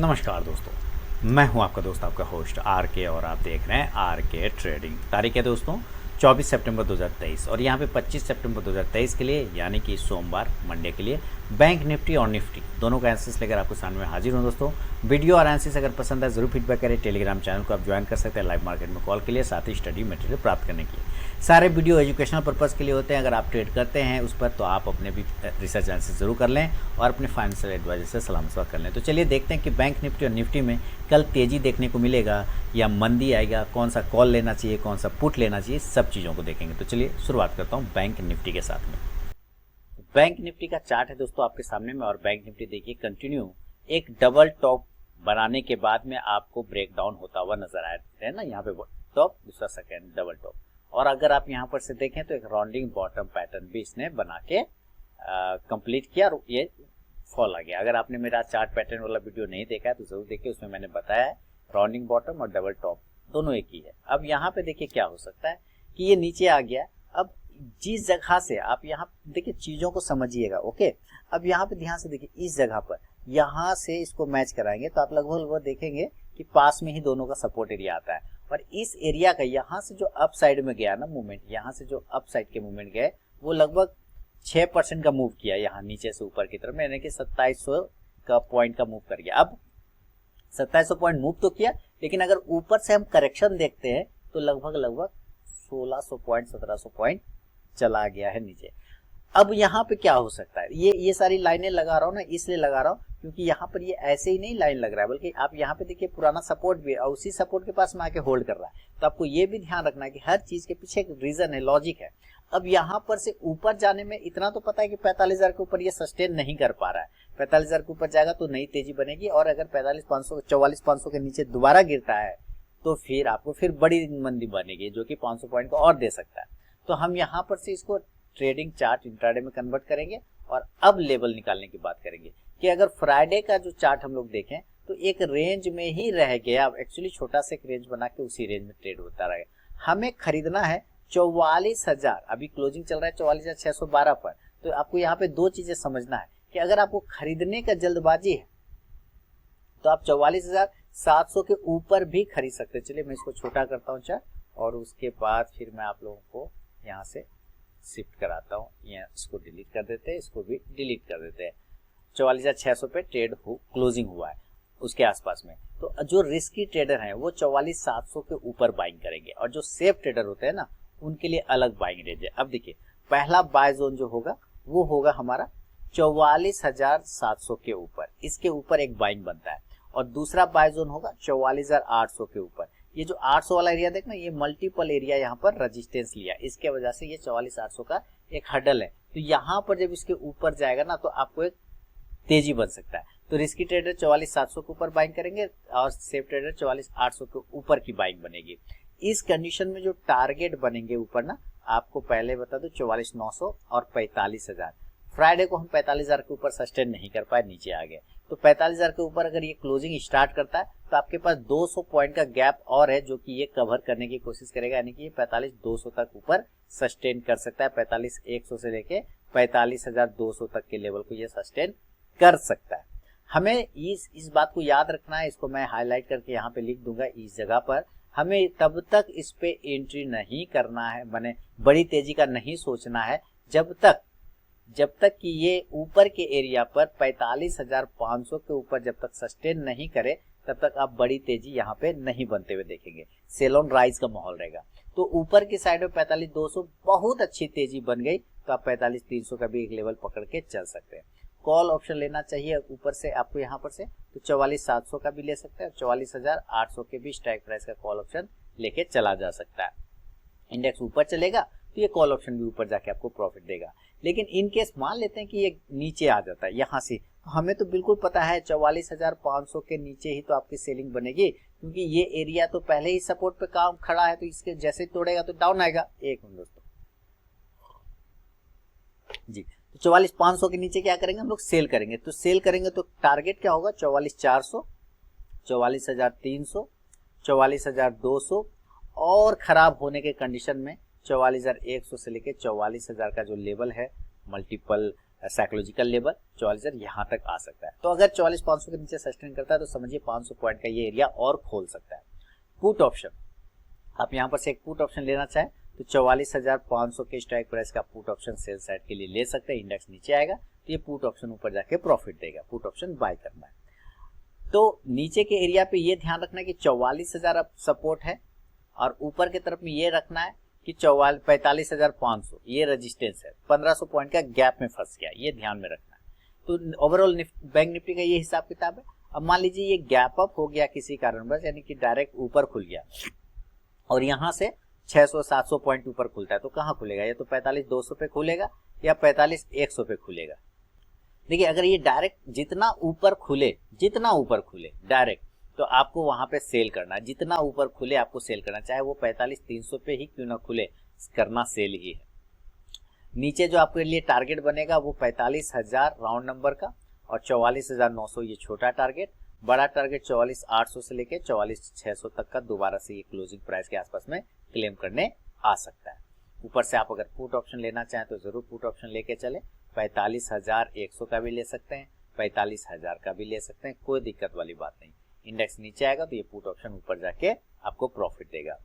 नमस्कार दोस्तों, मैं हूं आपका दोस्त, आपका होस्ट आर के, और आप देख रहे हैं आर के ट्रेडिंग। तारीख है दोस्तों 24 सितंबर 2023 और यहाँ पे 25 सितंबर 2023 के लिए यानी कि सोमवार मंडे के लिए बैंक निफ्टी और निफ्टी दोनों का एनालिसिस लेकर आपको सामने में हाजिर हूँ। दोस्तों वीडियो और एनालिसिस अगर पसंद है जरूर फीडबैक करें। टेलीग्राम चैनल को आप ज्वाइन कर सकते हैं लाइव मार्केट में कॉल के लिए, साथ ही स्टडी मटेरियल प्राप्त करने के लिए। सारे वीडियो एजुकेशनल पर्पज़ के लिए होते हैं। अगर आप ट्रेड करते हैं उस पर तो आप अपने भी रिसर्च एनालिसिस जरूर कर लें और अपने फाइनेंशियल एडवाइजर से सलाह मशवरा कर लें। तो चलिए देखते हैं कि बैंक निफ्टी और निफ्टी में कल तेज़ी देखने को मिलेगा या मंदी आएगा, कौन सा कॉल लेना चाहिए, कौन सा पुट लेना चाहिए, सब चीज़ों को देखेंगे। तो चलिए शुरुआत करता हूँ बैंक निफ्टी के साथ में। बैंक निफ्टी का चार्ट है दोस्तों आपके सामने में, और बैंक निफ्टी देखिए कंटिन्यू एक डबल टॉप बनाने के बाद में आपको ब्रेक डाउन होता हुआ नजर आया है ना। यहाँ पे टॉप, दूसरा सेकेंड डबल टॉप, और अगर आप यहाँ पर से देखें तो एक राउंडिंग बॉटम पैटर्न भी इसने बना के कंप्लीट किया और ये फॉल आ गया। अगर आपने मेरा चार्ट पैटर्न वाला वीडियो नहीं देखा है तो जरूर देखिए, उसमें मैंने बताया है राउंडिंग बॉटम और डबल टॉप दोनों एक ही है। अब यहाँ पे देखिए क्या हो सकता है कि ये नीचे आ गया। अब जिस जगह से आप यहाँ देखिए चीजों को समझिएगा, ओके। अब यहाँ पे ध्यान से देखिए, इस जगह पर यहाँ से इसको मैच कराएंगे तो आप लगभग देखेंगे कि पास में ही दोनों का सपोर्ट एरिया आता है, और इस एरिया का यहाँ से जो अप साइड में गया ना मूवमेंट, यहाँ से जो अप साइड के मूवमेंट गए वो लगभग 6% का मूव किया यहाँ नीचे से ऊपर की तरफ, यानी कि 2700 का पॉइंट का मूव कर गया। अब 2700 पॉइंट मूव तो किया, लेकिन अगर ऊपर से हम करेक्शन देखते हैं तो लगभग 1600 पॉइंट 1700 पॉइंट चला गया है नीचे। अब यहाँ पे क्या हो सकता है, ये सारी लाइनें लगा रहा हूँ ना, इसलिए लगा रहा हूँ क्योंकि यहाँ पर ये ऐसे ही नहीं लाइन लग रहा है, बल्कि आप यहाँ पे देखिए पुराना सपोर्ट भी है और उसी सपोर्ट के पास में आके होल्ड कर रहा है। तो आपको ये भी ध्यान रखना है कि हर चीज के पीछे एक रीजन है, लॉजिक है। अब यहाँ पर से ऊपर जाने में इतना तो पता है कि 45,000 के ऊपर ये सस्टेन नहीं कर पा रहा है। 45,000 के ऊपर जाएगा तो नई तेजी बनेगी, और अगर 44,500 के नीचे दोबारा गिरता है तो फिर आपको फिर बड़ी मंदी बनेगी, जो कि 500 पॉइंट को और दे सकता है। तो हम यहाँ पर से इसको ट्रेडिंग चार्ट इंट्राडे में कन्वर्ट करेंगे और अब लेवल निकालने की बात करेंगे कि अगर फ्राइडे का जो चार्ट हम लोग देखें तो एक रेंज में ही रह गया। एक्चुअली छोटा सा एक रेंज बना के उसी रेंज में ट्रेड होता रहेगा। हमें खरीदना है 44,000, अभी क्लोजिंग चल रहा है 44,612 पर। तो आपको यहाँ पे दो चीजें समझना है कि अगर आपको खरीदने का जल्दबाजी है तो आप 44,700 के ऊपर भी खरीद सकते हैं। चलिए मैं इसको छोटा करता हूँ चार्ट, और उसके बाद फिर मैं आप लोगों को यहाँ से शिफ्ट कराता हूँ। यहाँ इसको डिलीट कर देते हैं, इसको भी डिलीट कर देते हैं। 44,600 पे ट्रेड क्लोजिंग हुआ है उसके आसपास में। तो जो रिस्की ट्रेडर हैं वो 44,700 के ऊपर बाइंग करेंगे, और जो सेफ ट्रेडर होते हैं ना उनके लिए अलग बाइंग रेंज है। अब देखिए पहला बाय जोन जो होगा वो होगा हमारा 44,700 के ऊपर, इसके ऊपर एक बाइंग बनता है, और दूसरा बाय जोन होगा 44,800 के ऊपर। ये जो 800 वाला एरिया देखना, ये मल्टीपल एरिया यहाँ पर रेजिस्टेंस लिया, इसके वजह से ये 44,800 का एक हडल है। तो यहाँ पर जब इसके ऊपर जाएगा ना तो आपको एक तेजी बन सकता है। तो रिस्की ट्रेडर 44,700 के ऊपर बाइंग करेंगे और सेफ ट्रेडर 44,800 के ऊपर की बाइंग बनेगी। इस कंडीशन में जो टारगेट बनेंगे ऊपर ना, आपको पहले बता दो 44,900 और 45,000। फ्राइडे को हम 45,000 के ऊपर सस्टेन नहीं कर पाए, नीचे आ गए। तो 45,000 के ऊपर अगर ये क्लोजिंग स्टार्ट करता है तो आपके पास 200 पॉइंट का गैप और है, जो कि ये कवर करने की कोशिश करेगा, यानी कि ये 45,200 तक ऊपर सस्टेन कर सकता है। 45,100 से लेके 45,200 तक के लेवल को ये सस्टेन कर सकता है। हमें इस बात को याद रखना है, इसको मैं हाईलाइट करके यहाँ पे लिख दूंगा इस जगह पर। हमें तब तक इस पे एंट्री नहीं करना है, माने बड़ी तेजी का नहीं सोचना है जब तक कि ये ऊपर के एरिया पर 45,500 के ऊपर जब तक सस्टेन नहीं करे तब तक आप बड़ी तेजी यहाँ पे नहीं बनते हुए देखेंगे। सेल ऑन राइज का माहौल रहेगा। तो ऊपर की साइड में 45,200 बहुत अच्छी तेजी बन गई तो आप 45,300 का भी एक लेवल पकड़ के चल सकते हैं। कॉल ऑप्शन लेना चाहिए ऊपर से आपको यहाँ पर से, तो 44,700 का भी ले सकते हैं, 44,800 के भी स्ट्राइक प्राइस का कॉल ऑप्शन लेके चला जा सकता है। इंडेक्स ऊपर चलेगा तो ये कॉल ऑप्शन भी ऊपर जाके आपको प्रॉफिट देगा। लेकिन इन केस मान लेते हैं कि ये नीचे आ जाता है यहाँ से, तो हमें तो बिल्कुल पता है 44,500 के नीचे ही तो आपकी सेलिंग बनेगी, क्योंकि ये एरिया तो पहले ही सपोर्ट पे काम खड़ा है। तो इसके जैसे तोड़ेगा तो डाउन आएगा। एक मिनट दोस्तों जी, तो 44,500 के नीचे क्या करेंगे हम लोग, सेल करेंगे। तो सेल करेंगे तो टारगेट क्या होगा, 44,400, 44,300, 44,200, और खराब होने के कंडीशन में 44,100 से लेके 44,000 का जो लेवल है मल्टीपल साइकोलॉजिकल लेवल 44,000 यहाँ तक आ सकता है। तो अगर 44,500 के नीचे सस्टेन करता है तो समझिए 500 पॉइंट का ये एरिया और खोल सकता है। पुट ऑप्शन, आप यहाँ पर से एक पुट ऑप्शन लेना चाहें तो 44,500 के स्ट्राइक प्राइस का पुट ऑप्शन सेल साइड के लिए ले सकते हैं। इंडेक्स नीचे आएगा तो ये पुट ऑप्शन ऊपर जाके प्रॉफिट देगा, पुट ऑप्शन बाय करना है। तो नीचे के एरिया पे ये ध्यान रखना है कि 44,000 अब सपोर्ट है और ऊपर की तरफ में ये रखना है कि 45,500 ये रेजिस्टेंस है। 1500 पॉइंट का गैप में फंस गया, ये ध्यान में रखना है। तो ओवरऑल बैंक निफ्टी का ये हिसाब किताब है। अब मान लीजिए ये गैप अप हो गया किसी कारणवश, यानी कि डायरेक्ट ऊपर खुल गया और यहाँ से 600-700 पॉइंट ऊपर खुलता है तो कहाँ खुलेगा? या तो 45,200 पे खुलेगा या 45,100 पे खुलेगा। देखिए अगर ये डायरेक्ट जितना ऊपर खुले डायरेक्ट, तो आपको वहां पे सेल करना है। जितना ऊपर खुले आपको सेल करना, चाहे वो 45,300 पे ही क्यों ना खुले, करना सेल ही है। नीचे जो आपके लिए टारगेट बनेगा वो 45,000 राउंड नंबर का और 44,900 ये छोटा टारगेट। बड़ा टारगेट 44,800 से लेके 44,600 तक का दोबारा से ये क्लोजिंग प्राइस के आसपास में क्लेम करने आ सकता है। ऊपर से आप अगर पुट ऑप्शन लेना चाहें तो जरूर पुट ऑप्शन लेके चले। 45,100 का भी ले सकते हैं, 45,000 का भी ले सकते हैं, कोई दिक्कत वाली बात नहीं। इंडेक्स नीचे आएगा तो ये पुट ऑप्शन ऊपर जाके आपको प्रॉफिट देगा।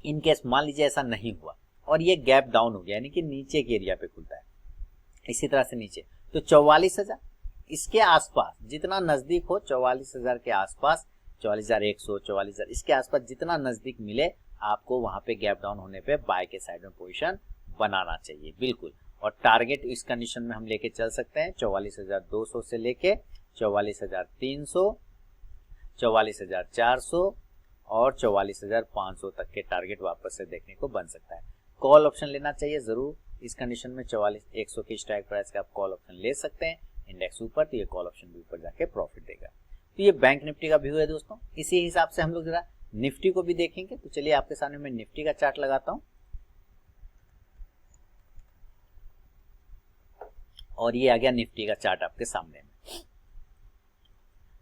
इन केस मान लीजिए ऐसा नहीं हुआ और ये गैप डाउन हो गया, यानी कि नीचे के एरिया पे खुलता है इसी तरह से नीचे, तो 44,000 इसके आसपास जितना नजदीक हो, 44,000 के आसपास, 44,100, 44,000 इसके आसपास जितना नजदीक मिले आपको वहां पे गैप डाउन होने पे बाय के साइड में पोजीशन बनाना चाहिए बिल्कुल। और टारगेट इस कंडीशन में हम लेके चल सकते हैं 44,200 से लेके 44,300, 44,400 और 44,500 तक के टारगेट वापस से देखने को बन सकता है। कॉल ऑप्शन लेना चाहिए जरूर इस कंडीशन में। 44,100 की स्ट्राइक प्राइस का आप कॉल ऑप्शन ले सकते हैं। इंडेक्स ऊपर तो ये कॉल ऑप्शन भी ऊपर जाके प्रॉफिट देगा। तो ये बैंक निफ्टी का व्यू है दोस्तों। इसी हिसाब से हम लोग जरा निफ्टी को भी देखेंगे। तो चलिए आपके सामने मैं निफ्टी का चार्ट लगाता हूं और ये आ गया निफ्टी का चार्ट आपके सामने में।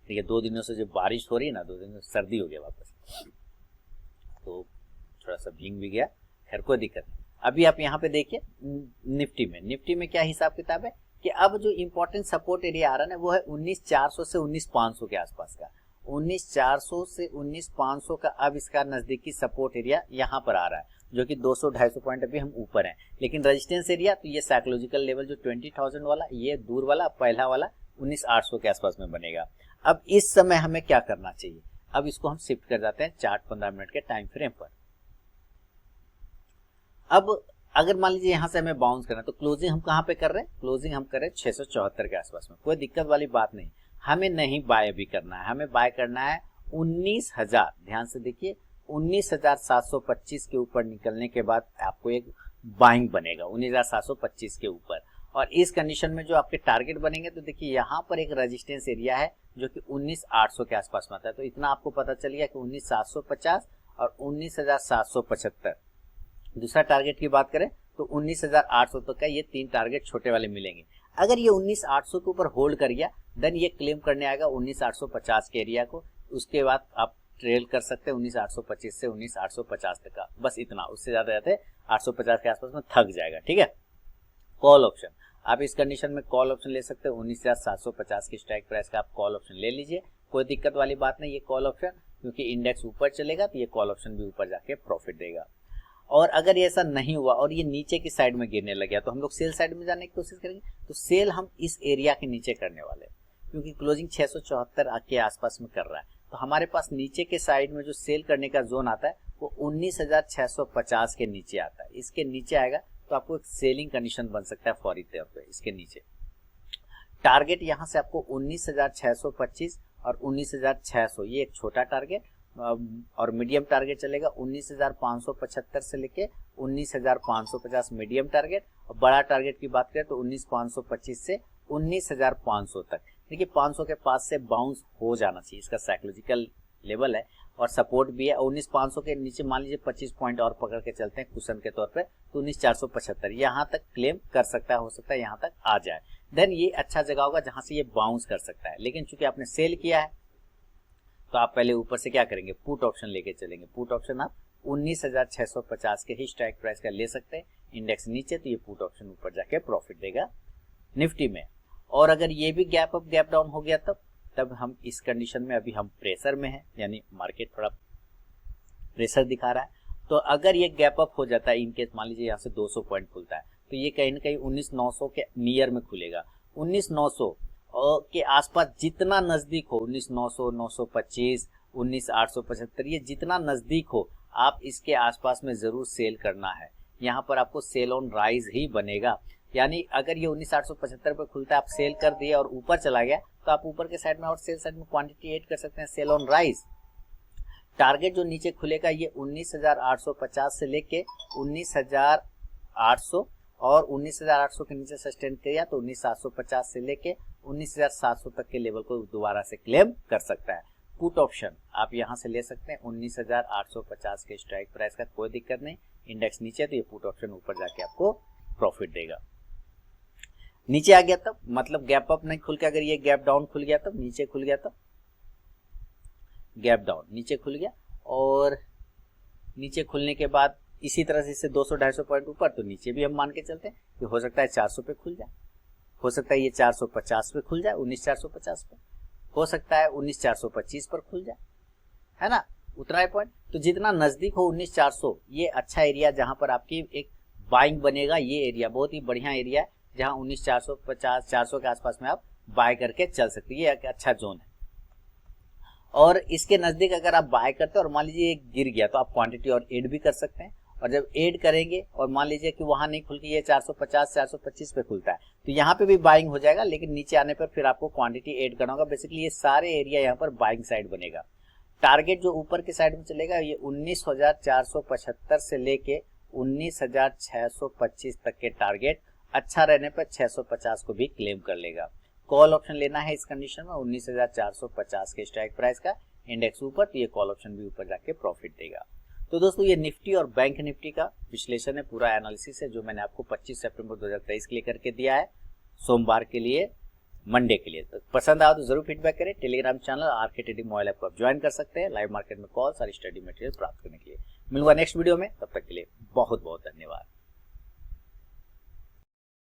देखिए 2 दिनों से जो बारिश हो रही है ना, 2 दिनों से सर्दी हो गया वापस, तो थोड़ा सा भींग भी गया, खैर कोई दिक्कत नहीं। अभी आप यहाँ पे देखिए निफ्टी में क्या हिसाब किताब है कि अब जो इंपॉर्टेंट सपोर्ट एरिया आ रहा है ना वो है 19,400 से 19,500 के आसपास का। 19,400 से 19,500 का अब इसका नजदीकी सपोर्ट एरिया यहाँ पर आ रहा है, जो कि 200-250 पॉइंट अभी हम ऊपर हैं। लेकिन रेजिस्टेंस एरिया तो ये साइकोलॉजिकल लेवल जो 20,000 वाला, ये दूर वाला पहला वाला 19,800 के आसपास में बनेगा। अब इस समय हमें क्या करना चाहिए? अब इसको हम शिफ्ट कर जाते हैं चार्ट 15 मिनट के टाइम फ्रेम पर। अब अगर मान लीजिए यहाँ से हमें बाउंस करना है तो क्लोजिंग हम कहाँ पे कर रहे हैं? क्लोजिंग हम कर रहे हैं 674 के आसपास में, कोई दिक्कत वाली बात नहीं। हमें नहीं बाय भी करना है, हमें बाय करना है 19,000। ध्यान से देखिए 19,725 के ऊपर निकलने के बाद आपको एक बाइंग बनेगा 19,725 के ऊपर। और इस कंडीशन में जो आपके टारगेट बनेंगे तो देखिए यहाँ पर एक रेजिस्टेंस एरिया है जो कि 19,800 के आसपास में आता है। तो इतना आपको पता चल गया कि 19,750 और 19,775। दूसरा टारगेट की बात करें तो 19,800 तक का ये 3 टारगेट छोटे वाले मिलेंगे। अगर ये 19,800 के ऊपर होल्ड कर गया देन ये क्लेम करने आएगा 19,850 के एरिया को। उसके बाद आप ट्रेल कर सकते हैं 19,825 से 19,850 तक का, बस इतना, उससे ज्यादा जाते 850 के आसपास में थक जाएगा। ठीक है, कॉल ऑप्शन आप इस कंडीशन में कॉल ऑप्शन ले सकते हैं 19,750 की स्ट्राइक प्राइस का आप कॉल ऑप्शन ले लीजिए, कोई दिक्कत वाली बात नहीं। ये कॉल ऑप्शन क्योंकि इंडेक्स ऊपर चलेगा तो ये कॉल ऑप्शन भी ऊपर जाके प्रॉफिट देगा। और अगर ऐसा नहीं हुआ और ये नीचे की साइड में गिरने लग गया तो हम लोग सेल साइड में जाने की कोशिश करेंगे। तो सेल हम इस एरिया के नीचे करने वाले हैं क्योंकि क्लोजिंग 674 के आसपास में कर रहा है। तो हमारे पास नीचे के साइड में जो सेल करने का जोन आता है वो 19,650 के नीचे आता है। इसके नीचे आएगा तो आपको एक सेलिंग कंडीशन बन सकता है फौरी तौर पे। इसके नीचे टारगेट यहाँ से आपको 19,625 और 19,600 ये एक छोटा टारगेट और मीडियम टारगेट चलेगा 19,575 से लेके 19,550 मीडियम टारगेट। और बड़ा टारगेट की बात करें तो 19,525 से 19,500 तक। देखिए 500 के पास से बाउंस हो जाना चाहिए, इसका साइकोलॉजिकल लेवल है और सपोर्ट भी है। 19,500 के नीचे मान लीजिए 25 पॉइंट और पकड़ के चलते हैं कुशन के तौर पे तो 19,475 यहाँ तक क्लेम कर सकता है, हो सकता है यहाँ तक आ जाए। देन ये अच्छा जगह होगा जहां से ये बाउंस कर सकता है। लेकिन चूंकि आपने सेल किया है तो आप पहले ऊपर से क्या करेंगे? पुट ऑप्शन लेके चलेंगे। पुट ऑप्शन आप 19,650 के ही स्ट्राइक प्राइस का ले सकते हैं। इंडेक्स नीचे तो ये पुट ऑप्शन ऊपर जाके प्रॉफिट देगा निफ्टी में। और अगर ये भी गैप अप गैप डाउन हो गया तब हम इस कंडीशन में अभी हम प्रेशर में है, यानी मार्केट थोड़ा प्रेशर दिखा रहा है। तो अगर ये गैप अप हो जाता है इनकेस, मान लीजिए यहाँ से 200 पॉइंट खुलता है तो ये कहीं ना कहीं 19,900 के नियर में खुलेगा। 19,900 के आसपास जितना नजदीक हो, 19,900, 925, 19,875, ये जितना नजदीक हो आप इसके आसपास में जरूर सेल करना है। यहाँ पर आपको सेल ऑन राइज ही बनेगा, यानी अगर ये 19,875 पे खुलता है आप सेल कर दिए और ऊपर चला गया तो आप ऊपर के साइड में और सेल साइड में क्वांटिटी ऐड कर सकते हैं, सेल ऑन राइज। टारगेट जो नीचे खुलेगा ये 19,850 से लेके 19,800 और 19,800 के नीचे सस्टेन किया तो 19,750 से लेके 19,700 तक के लेवल को दोबारा से क्लेम कर सकता है। पुट ऑप्शन आप यहां से ले सकते हैं 19,850 के स्ट्राइक प्राइस का, कोई दिक्कत नहीं। इंडेक्स नीचे तो ये पुट ऑप्शन ऊपर जाके आपको प्रॉफिट देगा। नीचे आ गया तब मतलब गैप अप नहीं खुल के, अगर ये गैप डाउन खुल गया तब, नीचे खुल गया तब, गैप डाउन नीचे खुल गया और नीचे खुलने के बाद इसी तरह से इससे 200-250 पॉइंट ऊपर, तो नीचे भी हम मान के चलते हैं कि हो सकता है 400 पे खुल जाए, हो सकता है ये 450 पे खुल जाए, 19,450 पे, हो सकता है 19,425 पर खुल जाए, है ना, उतना ही पॉइंट। तो जितना नजदीक हो 19,400 ये अच्छा एरिया जहां पर आपकी एक बाइंग बनेगा, ये एरिया बहुत ही बढ़िया एरिया है जहां 19,450 400 के आसपास में आप बाय करके चल सकते हैं, ये एक अच्छा जोन है। और इसके नजदीक अगर आप बाय करते हैं और मान लीजिए गिर गया तो आप क्वांटिटी और ऐड भी कर सकते हैं, और जब ऐड करेंगे और मान लीजिए कि वहां नहीं खुल के ये 450 425 पे खुलता है तो यहाँ पे भी बाइंग हो जाएगा, लेकिन नीचे आने पर फिर आपको क्वांटिटी ऐड करना होगा। बेसिकली ये सारे एरिया यहाँ पर बाइंग साइड बनेगा। टारगेट जो ऊपर के साइड में चलेगा ये 19,475 से लेके 19,625 तक के टारगेट, अच्छा रहने पर 650 को भी क्लेम कर लेगा। कॉल ऑप्शन लेना है इस कंडीशन में 19,450 के स्ट्राइक प्राइस का, इंडेक्स ऊपर तो ये कॉल ऑप्शन भी ऊपर जाके प्रॉफिट देगा। तो दोस्तों ये निफ्टी और बैंक निफ्टी का विश्लेषण है, पूरा एनालिसिस है जो मैंने आपको 25 सितंबर 2023 के लिए करके दिया है, सोमवार के लिए, मंडे के लिए। तो पसंद आया तो जरूर फीडबैक करें। Telegram channel RK trading mobile app को आप ज्वाइन कर सकते हैं लाइव मार्केट में कॉल और स्टडी मटेरियल प्राप्त करने के लिए। मिलूंगा नेक्स्ट वीडियो में, तब तक के लिए बहुत बहुत धन्यवाद।